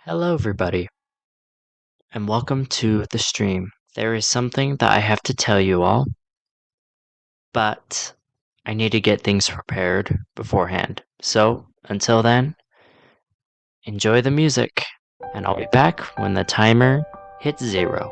Hello, everybody, and welcome to the stream. There is something that I have to tell you all, but I need to get things prepared beforehand. So, until then, enjoy the music, and I'll be back when the timer hits 0.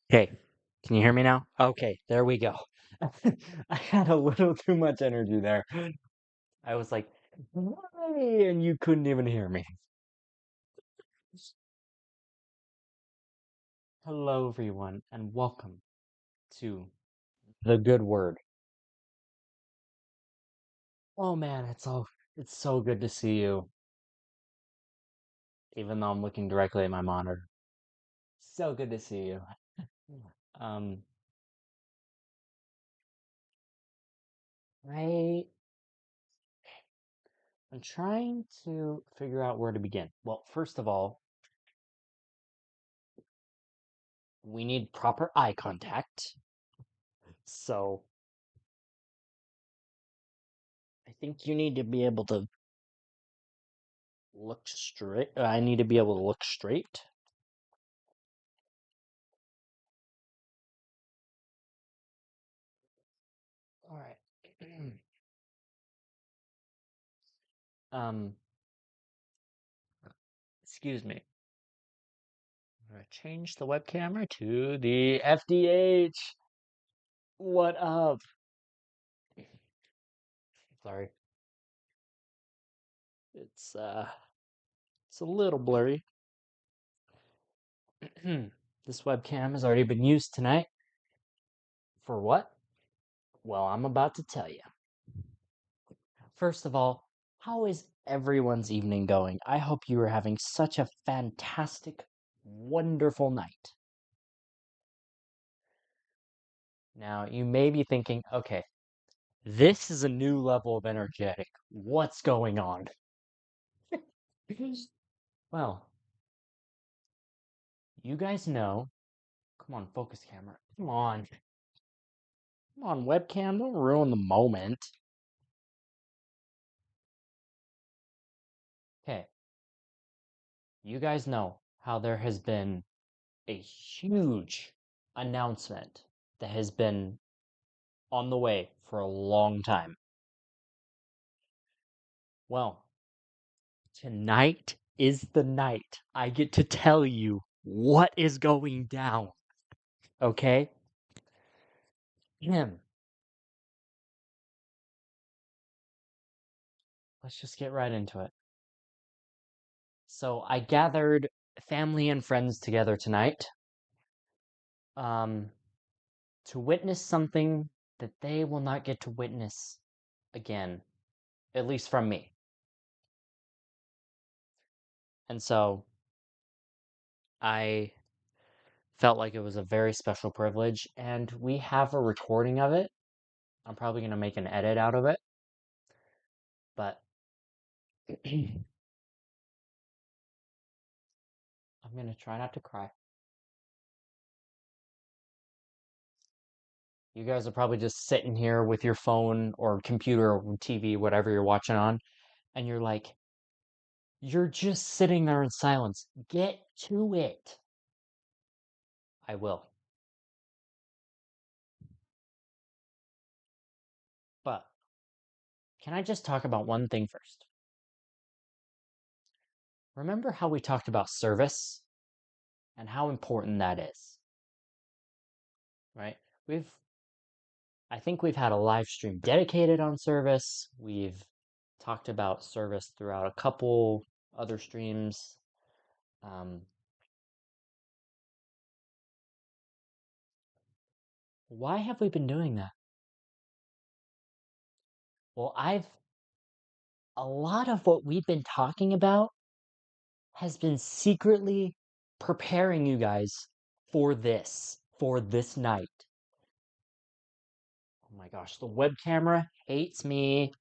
Okay, can you hear me now? Okay, there we go. I had a little too much energy there. I was like, "Hey," and you couldn't even hear me. Hello, everyone, and welcome to the good word. Oh man, it's so good to see you, even though I'm looking directly at my monitor. So good to see you. Um, I I'm trying to figure out where to begin. Well, first of all, we need proper eye contact. So I think you need to be able to look straight. I need to be able to look straight. All right. um, excuse me. I'm gonna change the web camera to the FDH. What up? Sorry. It's a little blurry. This webcam has already been used tonight. For what? Well, I'm about to tell you. First of all, how is everyone's evening going? I hope you are having such a fantastic, wonderful night. Now, you may be thinking, okay, this is a new level of energetic. What's going on? Well, you guys know. Come on, focus camera. Come on. Come on, webcam. Don't ruin the moment. Okay, you guys know how there has been a huge announcement that has been on the way for a long time. Well, tonight is the night I get to tell you what is going down. Okay? Him. Let's just get right into it. So I gathered family and friends together tonight um, to witness something that they will not get to witness again, at least from me. And so I felt like it was a very special privilege, and we have a recording of it. I'm probably going to make an edit out of it, but I'm going to try not to cry. You guys are probably just sitting here with your phone or computer or TV, whatever you're watching on, and you're like, you're just sitting there in silence. Get to it. I will. But can I just talk about one thing first? Remember how we talked about service and how important that is, right? We've I think we've had a live stream dedicated on service. We've talked about service throughout a couple other streams. Um, why have we been doing that? Well, a lot of what we've been talking about has been secretly preparing you guys for this night. Oh my gosh, the web camera hates me.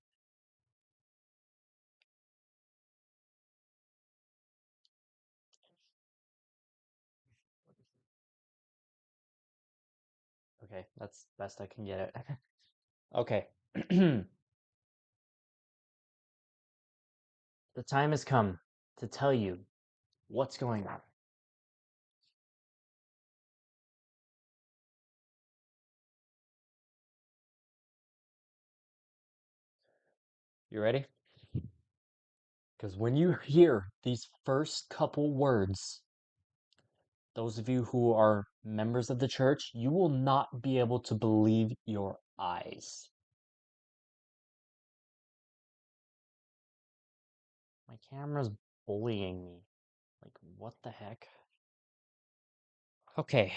Okay, that's best I can get it. Okay. The time has come to tell you what's going on. You ready? Because when you hear these first couple words, those of you who are members of the church, you will not be able to believe your eyes. My camera's bullying me. Like, what the heck? Okay.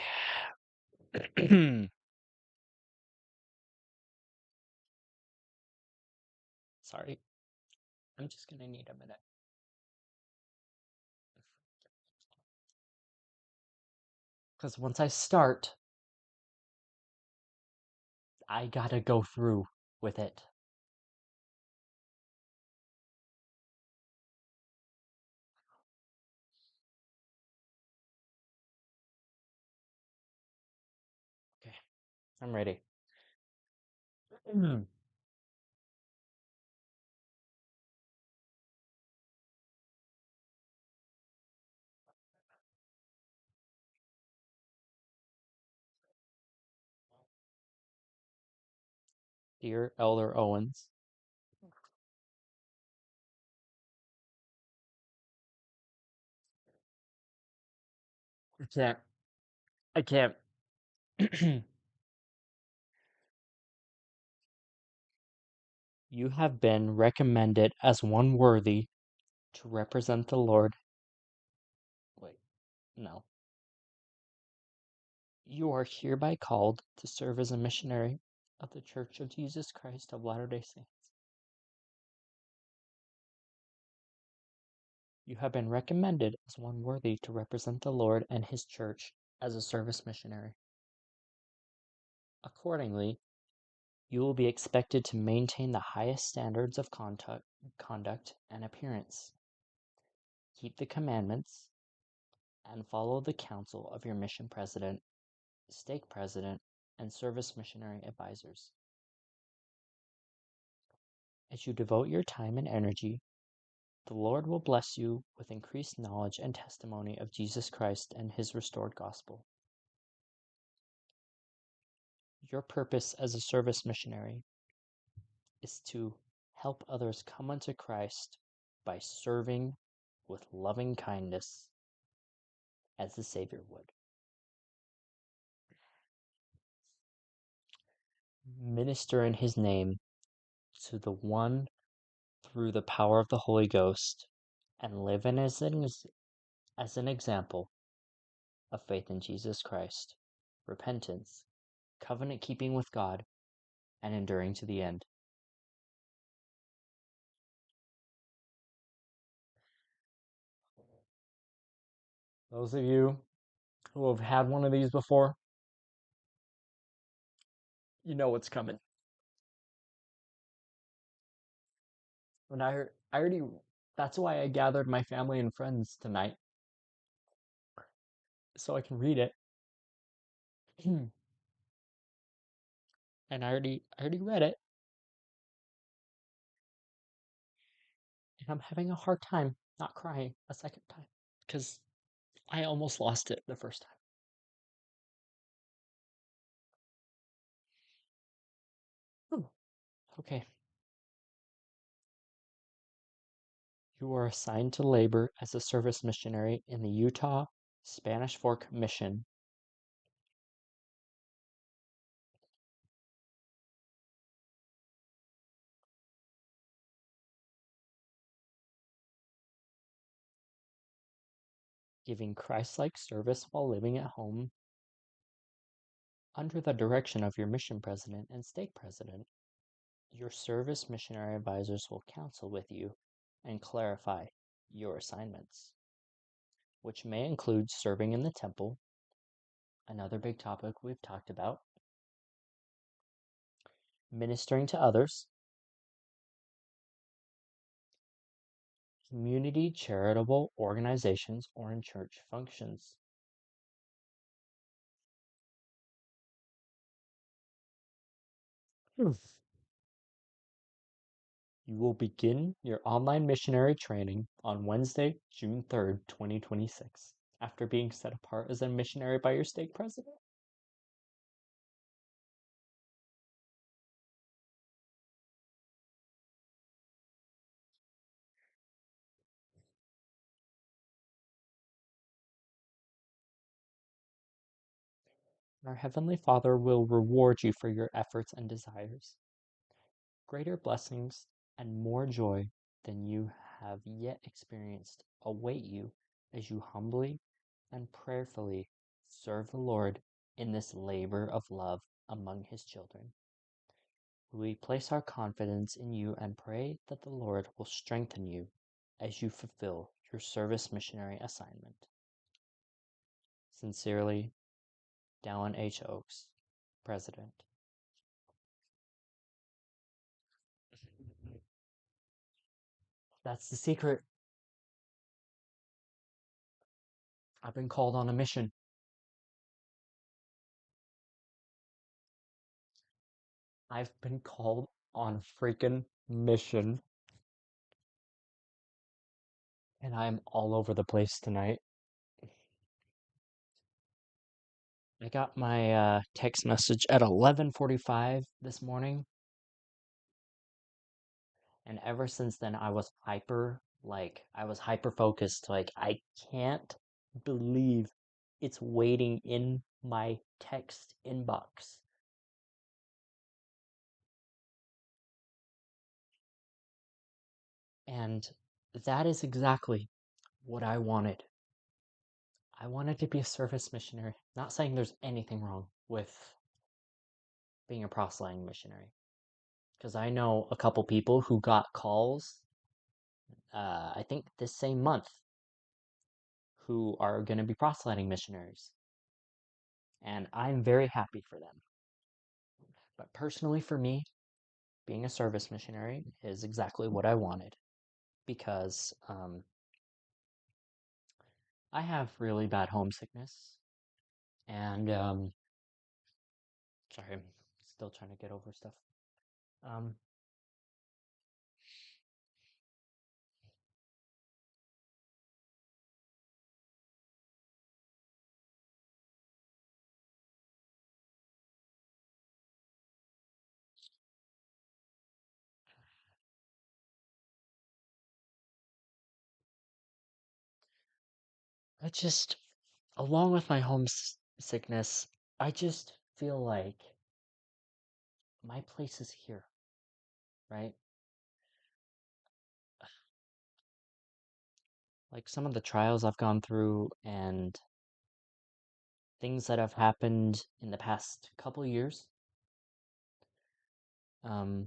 Sorry. I'm just gonna need a minute. Because once I start, I gotta go through with it. Okay, I'm ready. Dear Elder Owens, I can't. I can't. You have been recommended as one worthy to represent the Lord. Wait, no. You are hereby called to serve as a missionary of the Church of Jesus Christ of Latter-day Saints. You have been recommended as one worthy to represent the Lord and His Church as a service missionary. Accordingly, you will be expected to maintain the highest standards of conduct and appearance, keep the commandments, and follow the counsel of your mission president, stake president, and service missionary advisors. As you devote your time and energy, the Lord will bless you with increased knowledge and testimony of Jesus Christ and His restored gospel. Your purpose as a service missionary is to help others come unto Christ by serving with loving kindness as the Savior would. Minister in His name to the one through the power of the Holy Ghost, and live in as an example of faith in Jesus Christ, repentance, covenant keeping with God, and enduring to the end. Those of you who have had one of these before, you know what's coming. And I already, that's why I gathered my family and friends tonight, so I can read it. And I already read it, and I'm having a hard time not crying a second time because I almost lost it the first time. Whew. Okay. You are assigned to labor as a service missionary in the Utah Spanish Fork Mission. Giving Christ-like service while living at home under the direction of your mission president and stake president. Your service missionary advisors will counsel with you and clarify your assignments, which may include serving in the temple, another big topic we've talked about, ministering to others, community charitable organizations, or in church functions. Hmm. You will begin your online missionary training on Wednesday, June 3rd, 2026, after being set apart as a missionary by your stake president. Our Heavenly Father will reward you for your efforts and desires. Greater blessings and more joy than you have yet experienced await you as you humbly and prayerfully serve the Lord in this labor of love among His children. We place our confidence in you and pray that the Lord will strengthen you as you fulfill your service missionary assignment. Sincerely, Dallin H. Oaks, President. That's the secret. I've been called on a mission. I've been called on a freaking mission. And I'm all over the place tonight. I got my text message at 11:45 this morning And ever since then, I was hyper focused. Like, I can't believe it's waiting in my text inbox. And that is exactly what I wanted. I wanted to be a service missionary. Not saying there's anything wrong with being a proselyting missionary, because I know a couple people who got calls, I think this same month, who are going to be proselyting missionaries. And I'm very happy for them. But personally, for me, being a service missionary is exactly what I wanted because I have really bad homesickness. And sorry, I'm still trying to get over stuff. Um, I just, along with my homesickness, I just feel like my place is here, right? Like some of the trials I've gone through and things that have happened in the past couple years um,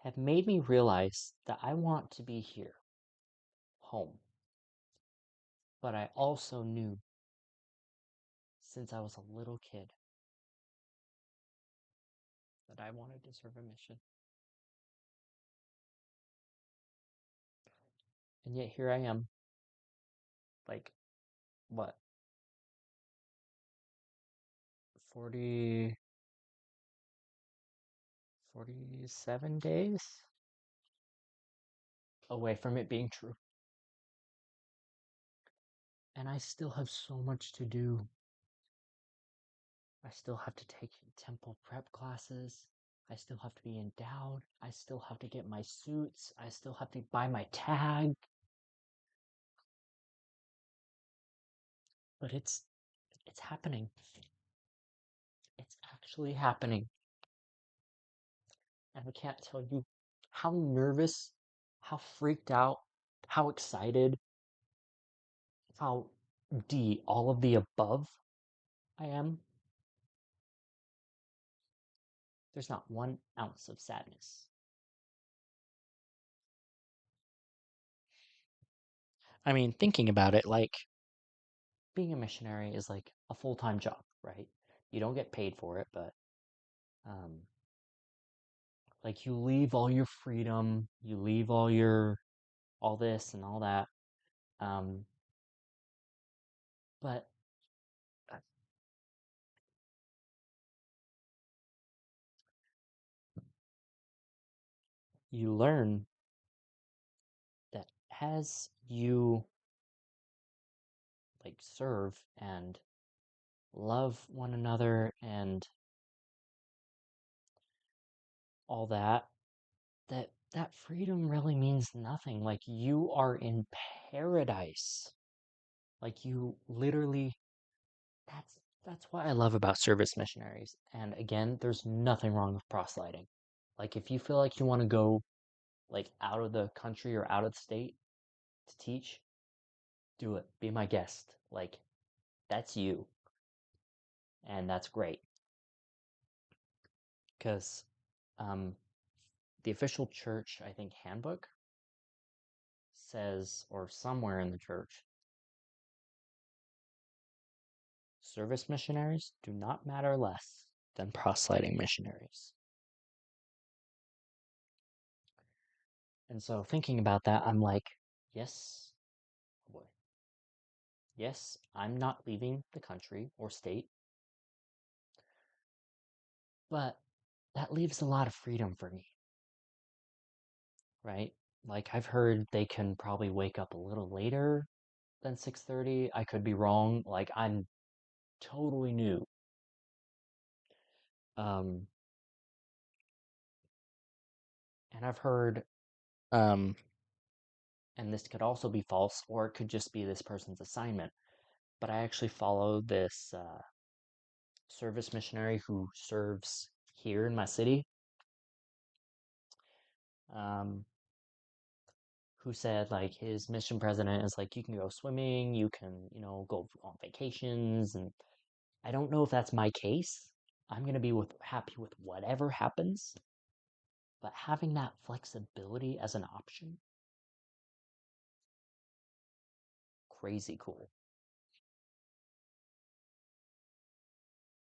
have made me realize that I want to be here, home. But I also knew since I was a little kid that I wanted to serve a mission. And yet here I am, like, what, 40, 47 days away from it being true. And I still have so much to do. I still have to take temple prep classes. I still have to be endowed. I still have to get my suits. I still have to buy my tag. But it's happening. It's actually happening. And I can't tell you how nervous, how freaked out, how excited, how all of the above I am. There's not 1 ounce of sadness. I mean, thinking about it, like, being a missionary is like a full-time job, right? You don't get paid for it, but um, like you leave all your freedom, you leave all this and all that. Um, but uh, you learn that as you like serve and love one another and all that, that freedom really means nothing. Like you are in paradise. Like you literally that's what I love about service missionaries. And again, there's nothing wrong with proselyting. Like if you feel like you want to go like out of the country or out of the state to teach, do it. Be my guest. Like that's you. And that's great. Because the official church, I think, handbook says, or somewhere in the church, service missionaries do not matter less than proselyting missionaries. And so thinking about that, I'm like, yes, boy, yes, I'm not leaving the country or state, but that leaves a lot of freedom for me, right? Like I've heard they can probably wake up a little later than 6:30. I could be wrong. Like I'm totally new. Um, And I've heard, um, and this could also be false, or it could just be this person's assignment. But I actually follow this service missionary who serves here in my city, um, who said like his mission president is like, you can go swimming, you can, go on vacations. And I don't know if that's my case. I'm going to be happy with whatever happens. But having that flexibility as an option, crazy cool.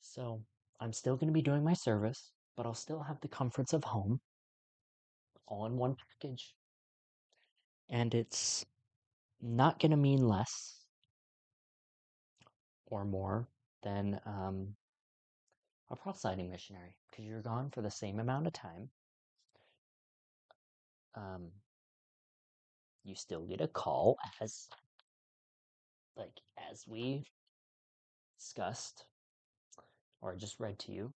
So I'm still going to be doing my service, but I'll still have the comforts of home all in one package. And it's not going to mean less or more than a cross-sighting missionary because you're gone for the same amount of time. Um, you still get a call as we discussed or just read to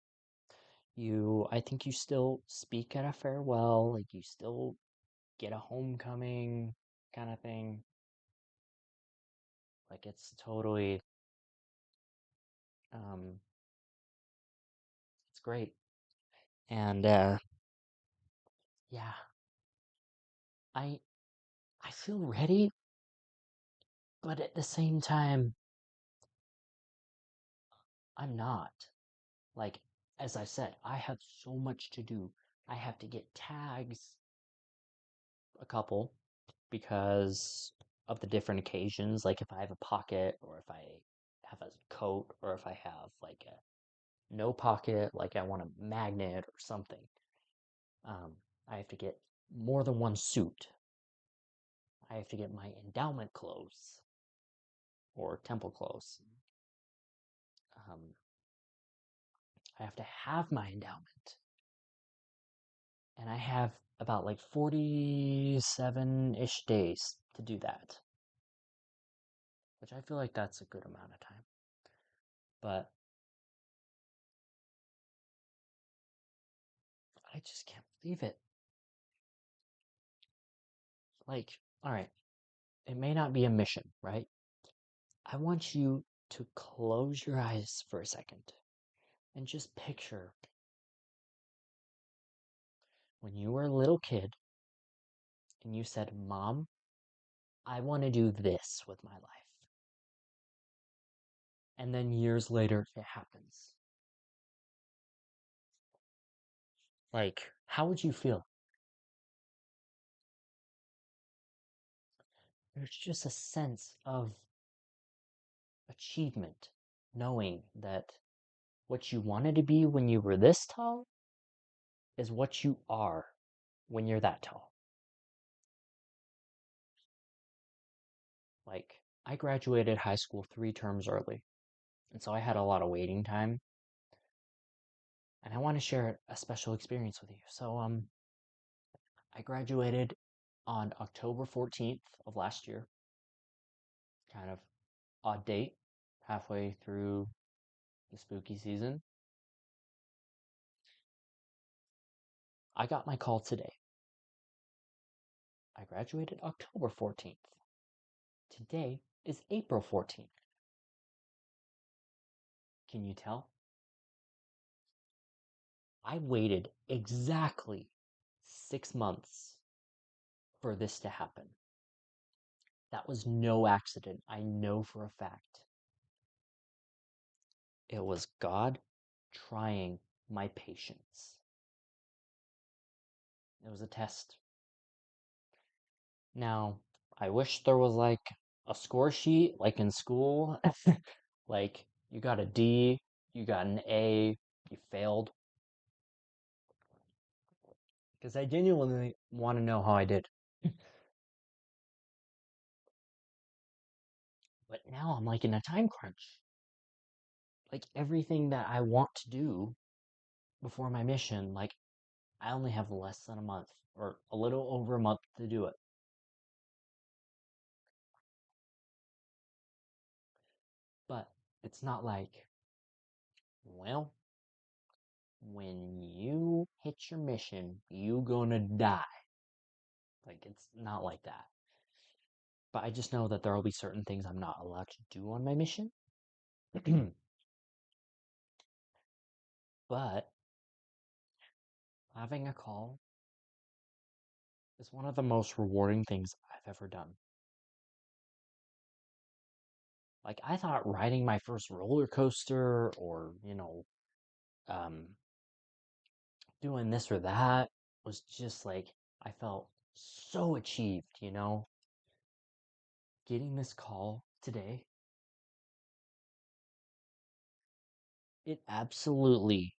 you. I think you still speak at a farewell, like you still get a homecoming kind of thing. Like it's totally, um, it's great. And yeah, I I feel ready, but at the same time, I'm not. Like, as I said, I have so much to do. I have to get tags, a couple, because of the different occasions. Like, if I have a pocket, or if I have a coat, or if I have like a no pocket, like I want a magnet or something. Um, I have to get more than one suit. I have to get my endowment clothes or temple clothes. Um, I have to have my endowment. And I have about like 47-ish days to do that, which I feel like that's a good amount of time. But I just can't believe it. Like, all right, it may not be a mission, right? I want you to close your eyes for a second and just picture when you were a little kid and you said, Mom, I want to do this with my life. And then years later, it happens. Like, how would you feel? There's just a sense of achievement, knowing that what you wanted to be when you were this tall is what you are when you're that tall. Like, I graduated high school 3 terms early, and so I had a lot of waiting time, and I want to share a special experience with you. So, I graduated on October 14th of last year, kind of odd date, halfway through the spooky season. I got my call today. I graduated October 14th. Today is April 14th. Can you tell? I waited exactly 6 months for this to happen. That was no accident. I know for a fact. It was God trying my patience. It was a test. Now, I wish there was like a score sheet like in school. Like, you got a D, you got an A, you failed. Because I genuinely want to know how I did. But now I'm like in a time crunch. Like, everything that I want to do before my mission, like, I only have less than a month or a little over a month to do it. But it's not like, well, when you hit your mission, you gonna die. Like, it's not like that. But I just know that there will be certain things I'm not allowed to do on my mission. But having a call is one of the most rewarding things I've ever done. Like, I thought riding my first roller coaster or, um, doing this or that was just like, I felt so achieved. Getting this call today, it absolutely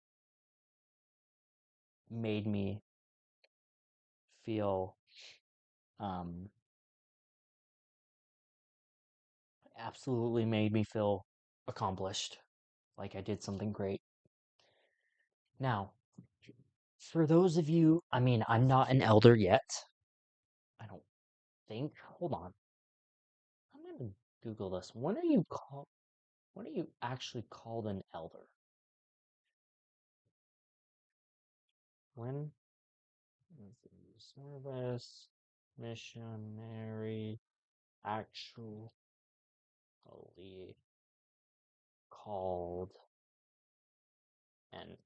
made me feel, um, absolutely made me feel accomplished, like I did something great. Now, for those of you, I mean, I'm not an elder yet. I don't think. Hold on. I'm gonna Google this. When are you actually called an elder? When service missionary actually called an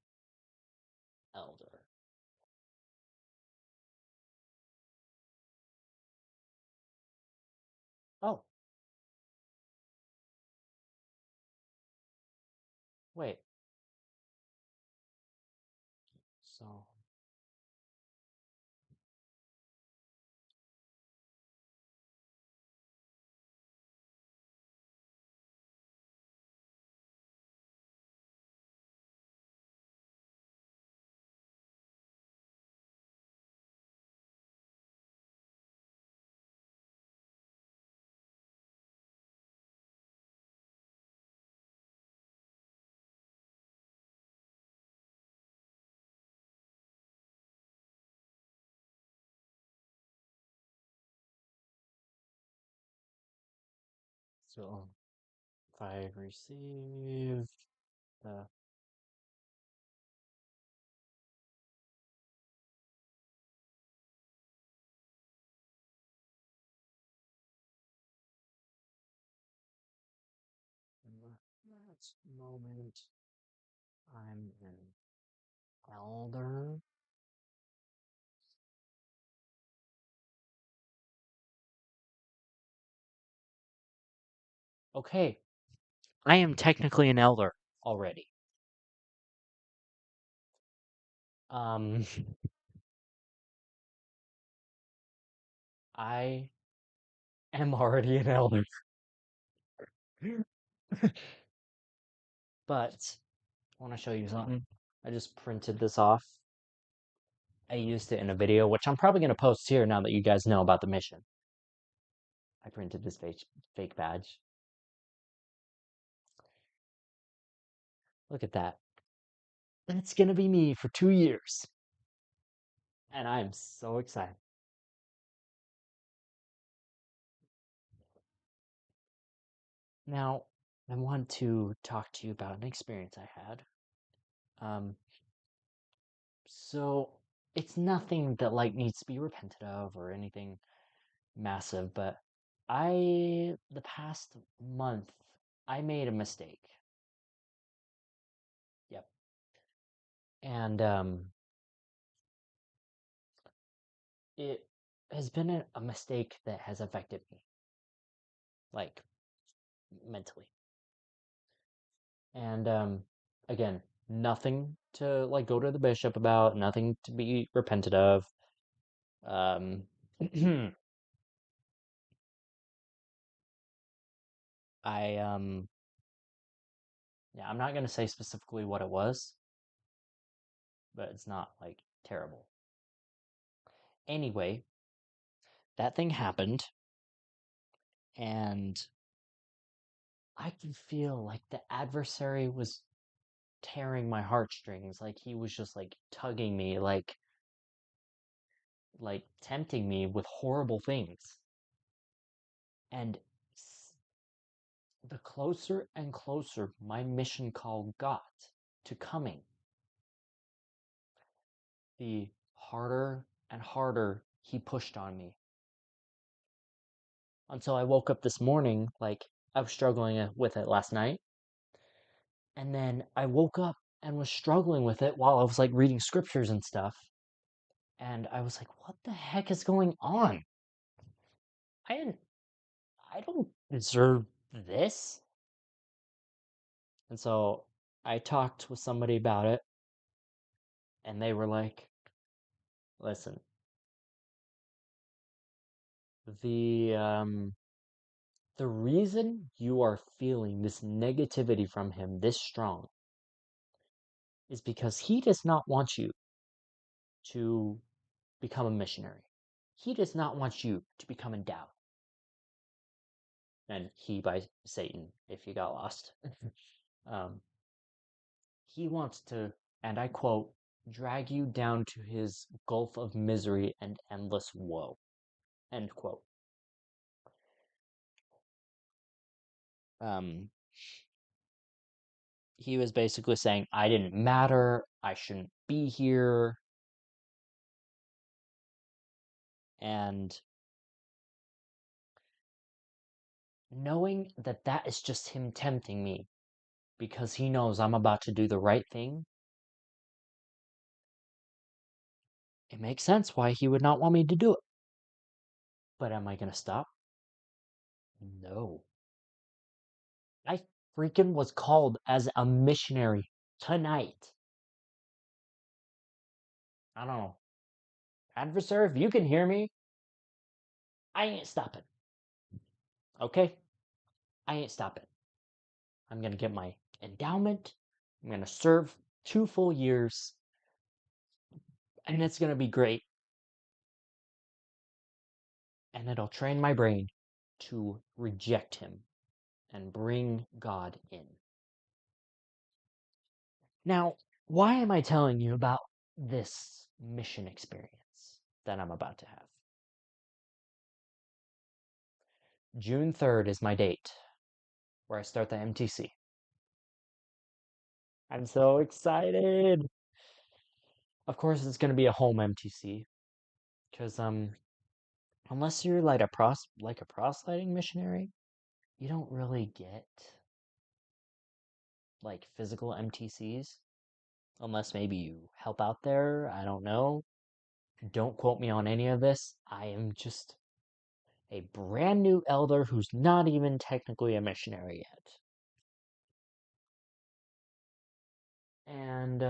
elder? Oh, wait. So, so if I received the that moment, I'm an elder. Okay, I am technically an elder already. Um, I am already an elder. But I want to show you something. I just printed this off. I used it in a video, which I'm probably going to post here now that you guys know about the mission. I printed this fake badge. Look at that. That's going to be me for 2 years. And I'm so excited. Now, I want to talk to you about an experience I had. Um, so it's nothing that like needs to be repented of or anything massive, but the past month, I made a mistake. Yep. And it has been a mistake that has affected me, like mentally. And again, nothing to like go to the bishop about, nothing to be repented of. Um, I yeah, I'm not gonna say specifically what it was, but it's not like terrible. Anyway, that thing happened, and I can feel like the adversary was tearing my heartstrings, like he was just like tugging me, like tempting me with horrible things. And the closer and closer my mission call got to coming, the harder and harder he pushed on me. Until I woke up this morning, like I was struggling with it last night. And then I woke up and was struggling with it while I was like reading scriptures and stuff. And I was like, what the heck is going on? I didn't I don't deserve this. And so I talked with somebody about it, and they were like, listen, the the reason you are feeling this negativity from him this strong is because he does not want you to become a missionary. He does not want you to become endowed. And he by Satan, if you got lost. um, he wants to, and I quote, drag you down to his gulf of misery and endless woe. End quote. Um, he was basically saying, I didn't matter, I shouldn't be here. And knowing that that is just him tempting me because he knows I'm about to do the right thing, it makes sense why he would not want me to do it. But am I going to stop? No. I freaking was called as a missionary tonight. I don't know. Adversary, if you can hear me, I ain't stopping. Okay? I ain't stopping. I'm going to get my endowment. I'm going to serve 2 full years. And it's going to be great. And it'll train my brain to reject him and bring God in. Now, why am I telling you about this mission experience that I'm about to have? June 3rd is my date where I start the MTC. I'm so excited. Of course, it's going to be a home MTC because unless you're like a proselyting missionary, you don't really get like physical MTCs unless maybe you help out there. I don't know. Don't quote me on any of this. I am just a brand new elder who's not even technically a missionary yet. And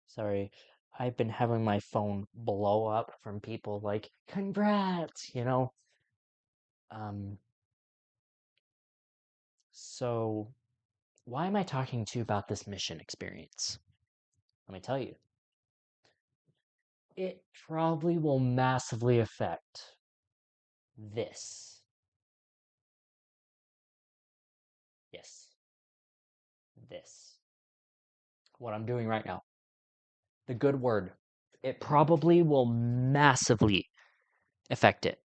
sorry, I've been having my phone blow up from people like, congrats, you know? Um, so why am I talking to you about this mission experience? Let me tell you. It probably will massively affect this. Yes, this. What I'm doing right now. The good word. It probably will massively affect it.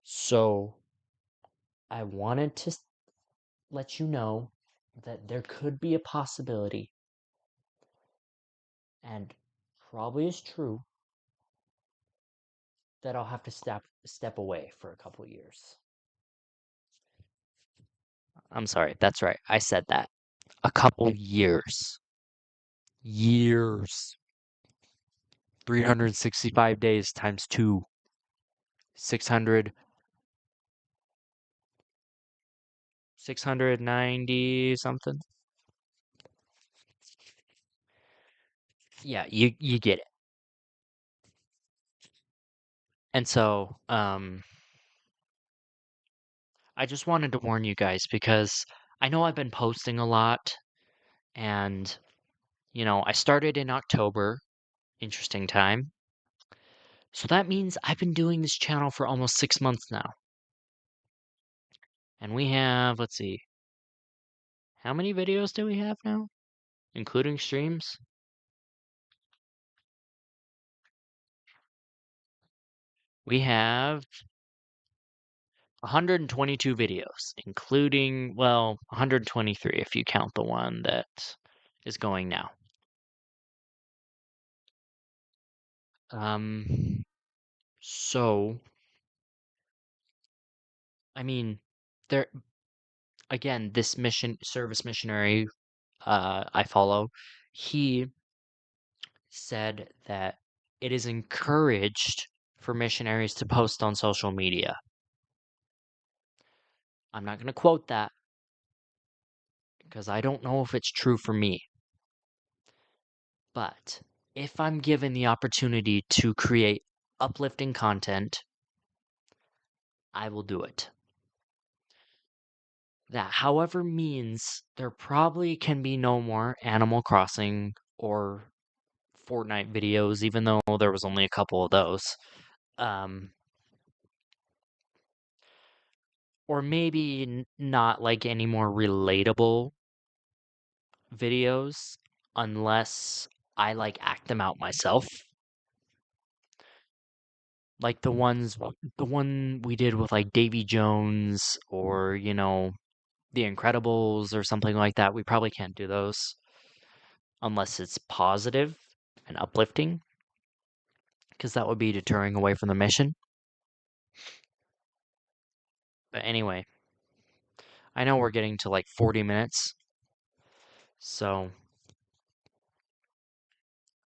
So I wanted to let you know that there could be a possibility, and probably is true, that I'll have to step away for a couple years. I'm sorry, that's right. I said that. A couple years. Years. 365 days times 2. 600 690 something. Yeah, you get it. And so, I just wanted to warn you guys because I know I've been posting a lot and I started in October, interesting time. So that means I've been doing this channel for almost 6 months now. And we have, let's see, how many videos do we have now, including streams? We have 122 videos, including, well, 123 if you count the one that is going now. So, I mean, there, again, this service missionary I follow, he said that it is encouraged for missionaries to post on social media. I'm not going to quote that because I don't know if it's true for me. But if I'm given the opportunity to create uplifting content, I will do it. That, however, means there probably can be no more Animal Crossing or Fortnite videos, even though there was only a couple of those. Or maybe not like any more relatable videos unless I like act them out myself. Like the one we did with like Davy Jones or, The Incredibles or something like that. We probably can't do those unless it's positive and uplifting, because that would be deterring away from the mission. But anyway, I know we're getting to like 40 minutes. So,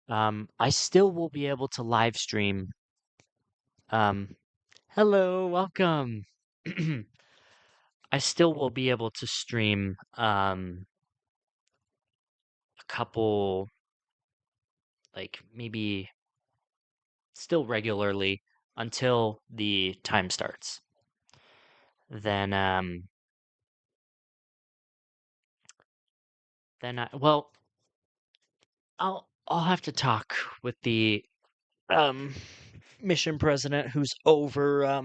I still will be able to live stream. Hello, welcome. I still will be able to stream a couple, like maybe still regularly until the time starts. Then well, I'll have to talk with the um mission president who's over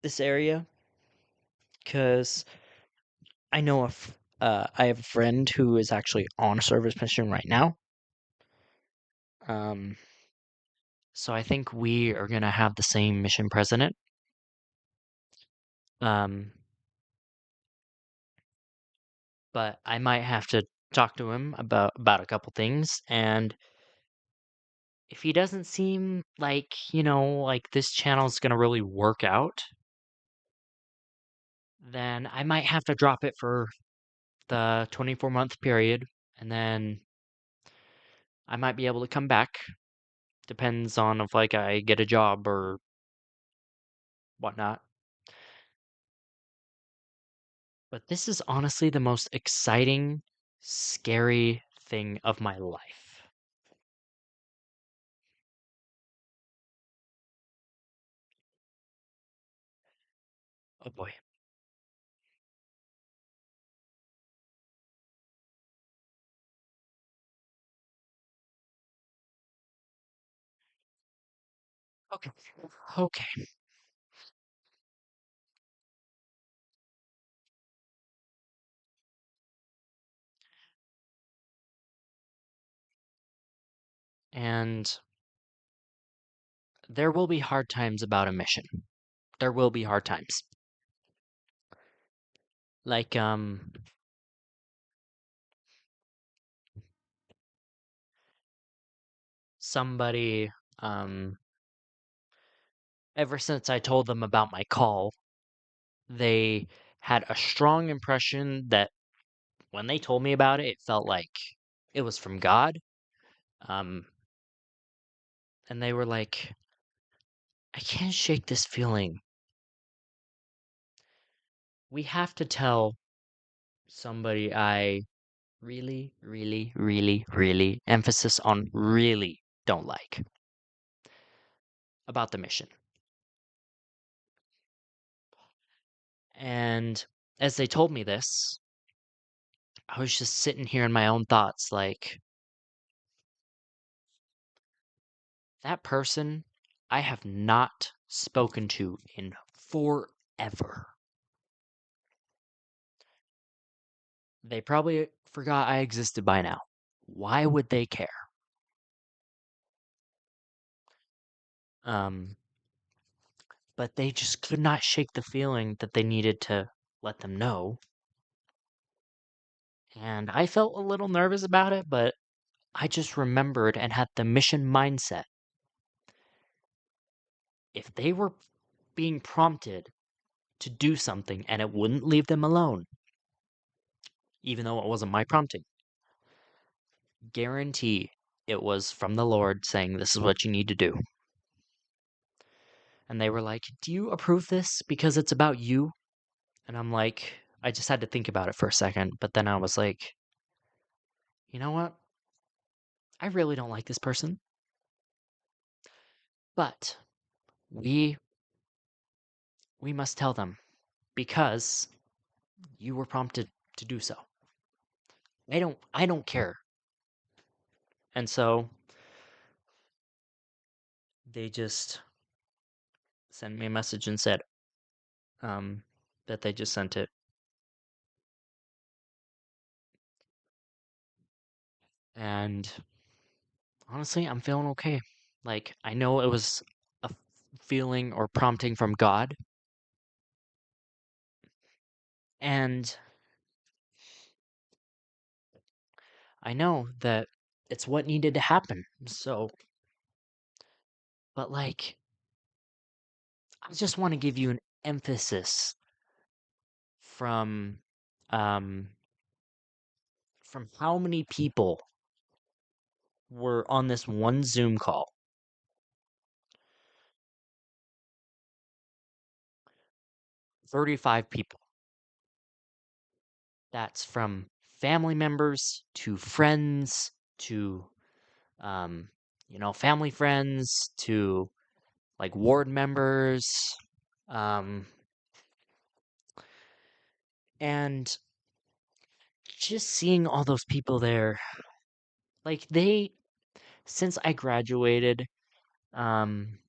this area, because I know if I have a friend who is actually on a service mission right now. So I think we are gonna have the same mission president. Um, but I might have to talk to him about a couple things, and if he doesn't seem like, like this channel's gonna really work out, then I might have to drop it for the 24-month period, and then I might be able to come back. Depends on if like I get a job or whatnot. But this is honestly the most exciting, scary thing of my life. Oh boy. Okay. Okay. And there will be hard times about a mission. There will be hard times. Like, somebody, ever since I told them about my call, they had a strong impression that when they told me about it, it felt like it was from God. Um, and they were like, I can't shake this feeling. We have to tell somebody I really, really, really, really, emphasis on really don't like about the mission. And as they told me this, I was just sitting here in my own thoughts, like, that person I have not spoken to in ever. They probably forgot I existed by now. Why would they care? Um, but they just could not shake the feeling that they needed to let them know. And I felt a little nervous about it, but I just remembered and had the mission mindset. If they were being prompted to do something and it wouldn't leave them alone, even though it wasn't my prompting, guarantee it was from the Lord saying, this is what you need to do. And they were like, do you approve this because it's about you? And I'm like, I just had to think about it for a second. But then I was like, you know what? I really don't like this person. But we must tell them because you were prompted to do so. I don't care. And so they just sent me a message and said that they just sent it. And honestly, I'm feeling okay. Like, I know it was a feeling or prompting from God. And I know that it's what needed to happen. So, but like, I just want to give you an emphasis from um from how many people were on this one Zoom call. 35 people. That's from family members to friends to um family friends to like ward members um and just seeing all those people there, like since I graduated, um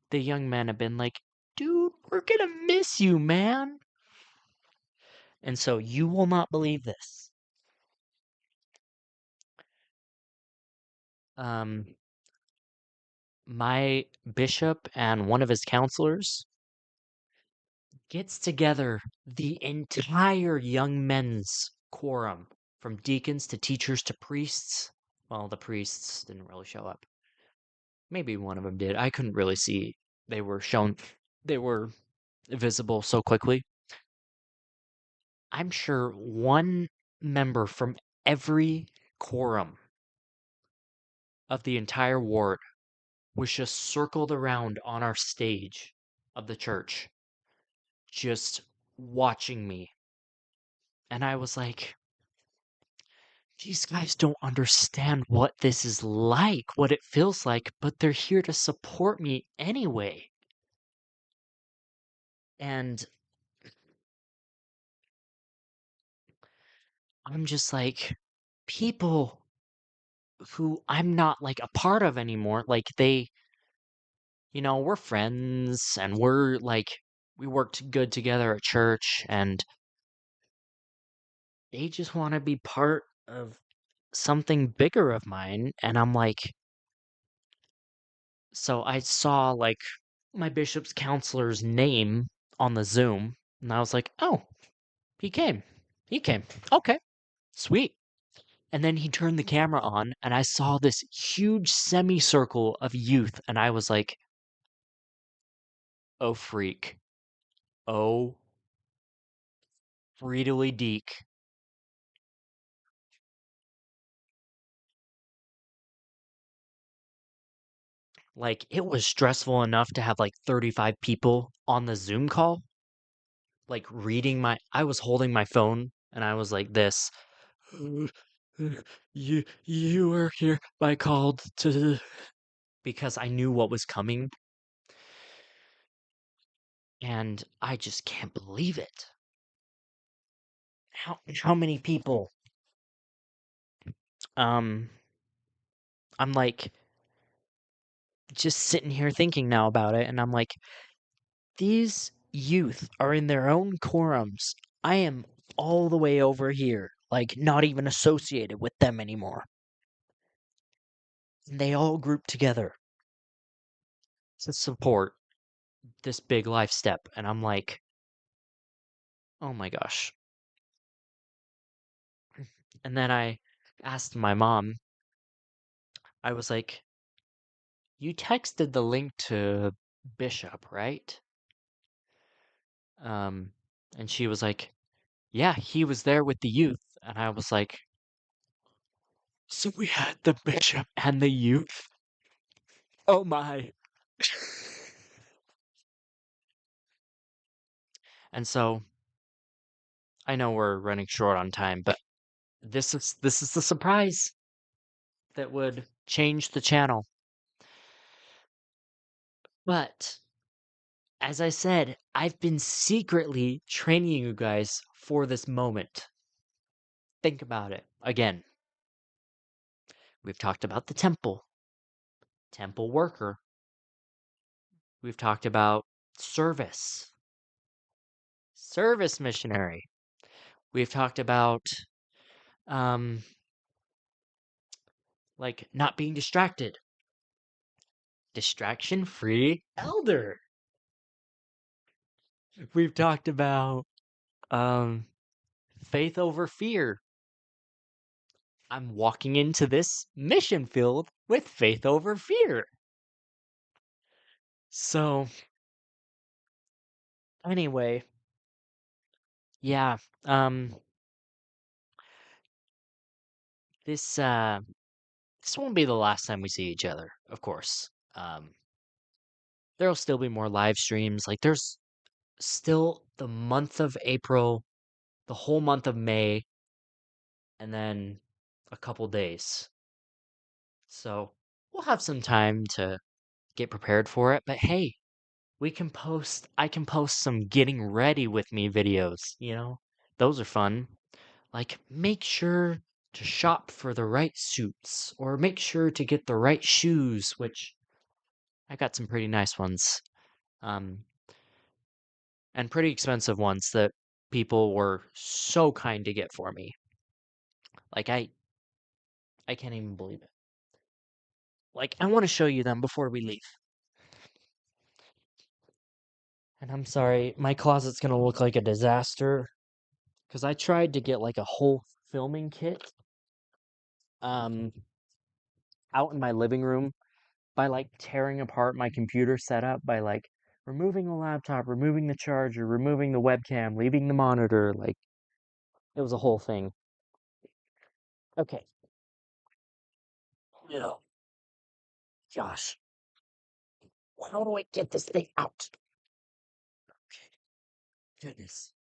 the young men have been like, dude, we're gonna miss you, man. And so you will not believe this. um my bishop and one of his counselors gets together the entire young men's quorum, from deacons to teachers to priests. Well, the priests didn't really show up. Maybe one of them did. I couldn't really see. They were visible so quickly. I'm sure one member from every quorum of the entire ward was just circled around on our stage of the church, just watching me. And I was like, these guys don't understand what this is like, what it feels like, but they're here to support me anyway. And I'm just like, people who I'm not like a part of anymore, like we're friends and we're like, we worked good together at church, and they just want to be part of something bigger of mine. And I'm like, so I saw like my bishop's counselor's name on the Zoom, and I was like, oh, he came. He came. Okay, sweet. And then he turned the camera on, and I saw this huge semicircle of youth, and I was like, oh, freak. Oh, Friedely Deek. Like, it was stressful enough to have like 35 people on the Zoom call, like I was holding my phone, and I was like this. You were here by called to, because I knew what was coming, and I just can't believe it. How many people? Um, I'm like just sitting here thinking now about it, and I'm like, these youth are in their own quorums. I am all the way over here, like not even associated with them anymore. And they all group together to support this big life step. And I'm like, oh my gosh. And then I asked my mom, I was like, you texted the link to Bishop, right? And she was like, yeah, he was there with the youth. And I was like, so we had the bishop and the youth? Oh my. And so I know we're running short on time, but this is the surprise that would change the channel. But as I said, I've been secretly training you guys for this moment. Think about it. Again, we've talked about the temple worker. We've talked about service missionary. We've talked about um like not being distracted. Distraction-free elder. We've talked about um faith over fear. I'm walking into this mission field with faith over fear. So, anyway, yeah, um this this won't be the last time we see each other, of course. There'll still be more live streams. Like there's still the month of April, the whole month of May, and then a couple days. So, we'll have some time to get prepared for it, but hey, I can post some getting ready with me videos, you know? Those are fun. Like, make sure to shop for the right suits, or make sure to get the right shoes, which I got some pretty nice ones. Um, and pretty expensive ones that people were so kind to get for me. Like, I can't even believe it. Like, I want to show you them before we leave. And I'm sorry, my closet's gonna look like a disaster because I tried to get like a whole filming kit um out in my living room by like tearing apart my computer setup by like removing the laptop, removing the charger, removing the webcam, leaving the monitor, like it was a whole thing. Okay. No. Gosh. How do I get this thing out? Okay. Goodness.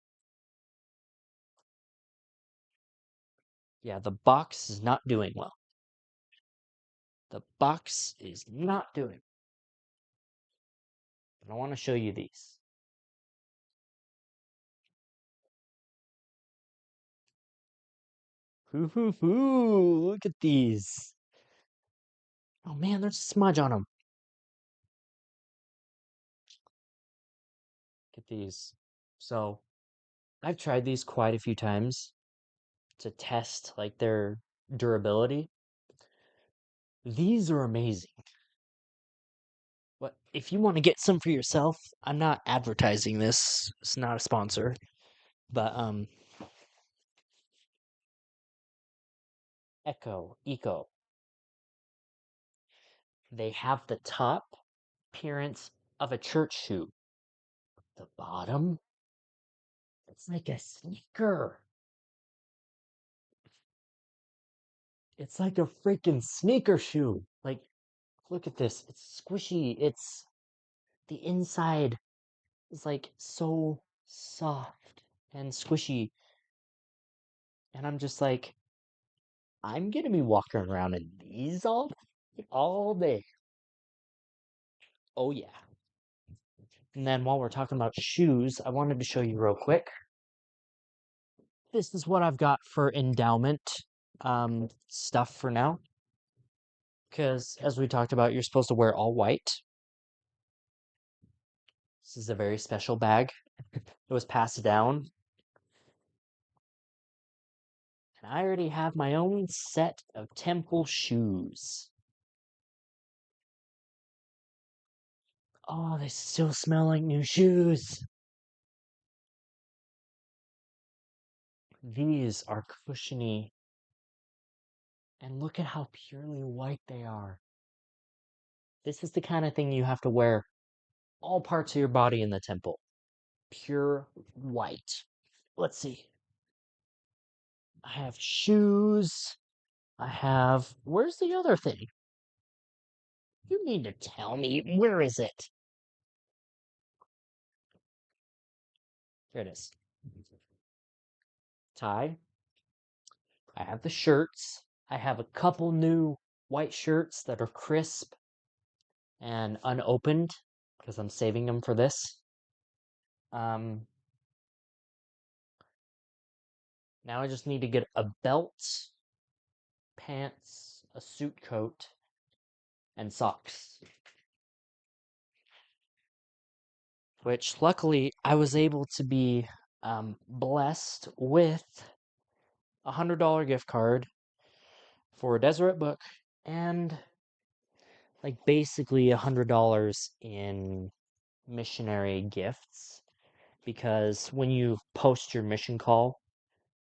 Yeah, the box is not doing well. The box is not doing. And I want to show you these. Hoo hoo hoo! Look at these. Oh man, there's a smudge on them. Look at these. So, I've tried these quite a few times to test like their durability. These are amazing. But if you want to get some for yourself, I'm not advertising this. It's not a sponsor. But Eco. They have the top appearance of a church shoe. The bottom, it's like a sneaker. It's like a freaking sneaker shoe. Like, look at this. It's squishy. It's the inside is like so soft and squishy. And I'm just like, I'm gonna be walking around in these all day. Oh yeah. And then while we're talking about shoes, I wanted to show you real quick. This is what I've got for endowment stuff for now. Because as we talked about, you're supposed to wear all white. This is a very special bag. It was passed down. And I already have my own set of temple shoes. Oh, they still smell like new shoes. These are cushiony. And look at how purely white they are. This is the kind of thing you have to wear all parts of your body in the temple. Pure white. Let's see. I have shoes. I have. Where's the other thing? You need to tell me. Where is it? There it is. Tie. I have the shirts. I have a couple new white shirts that are crisp and unopened because I'm saving them for this. Um, now I just need to get a belt, pants, a suit coat, and socks. Which luckily I was able to be blessed with a $100 gift card for a Deseret book and like basically $100 in missionary gifts because when you post your mission call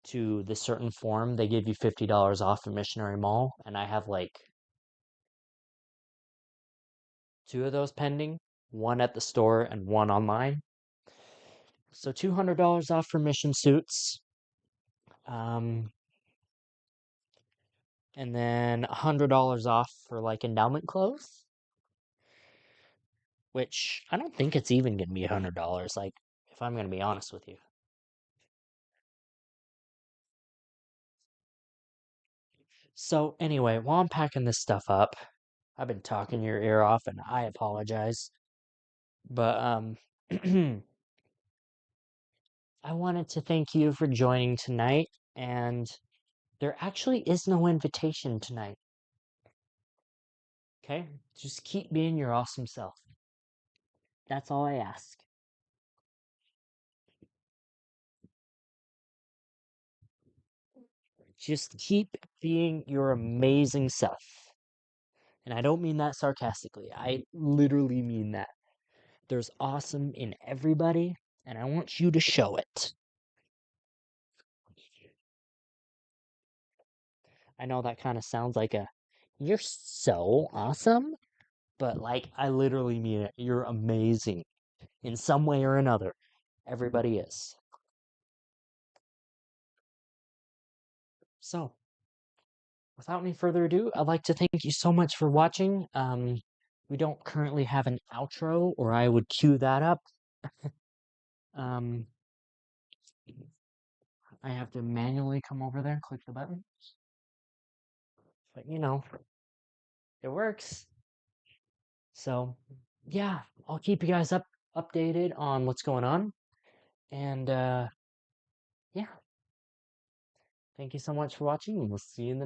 to the certain form, they give you $50 off a missionary mall, and I have like two of those pending, one at the store and one online. So $200 off for mission suits. Um, and then $100 off for like endowment clothes, which I don't think it's even gonna be $100. Like, if I'm gonna be honest with you. So anyway, while I'm packing this stuff up, I've been talking your ear off, and I apologize. But I wanted to thank you for joining tonight, and there actually is no invitation tonight. Okay? Just keep being your awesome self. That's all I ask. Just keep being your amazing self. And I don't mean that sarcastically. I literally mean that. There's awesome in everybody, and I want you to show it. I know that kind of sounds like you're so awesome, but like, I literally mean it. You're amazing in some way or another. Everybody is. So, without any further ado, I'd like to thank you so much for watching. We don't currently have an outro, or I would cue that up. Um, I have to manually come over there and click the button. But it works. So, yeah, I'll keep you guys updated on what's going on. And yeah, thank you so much for watching, and we'll see you in the next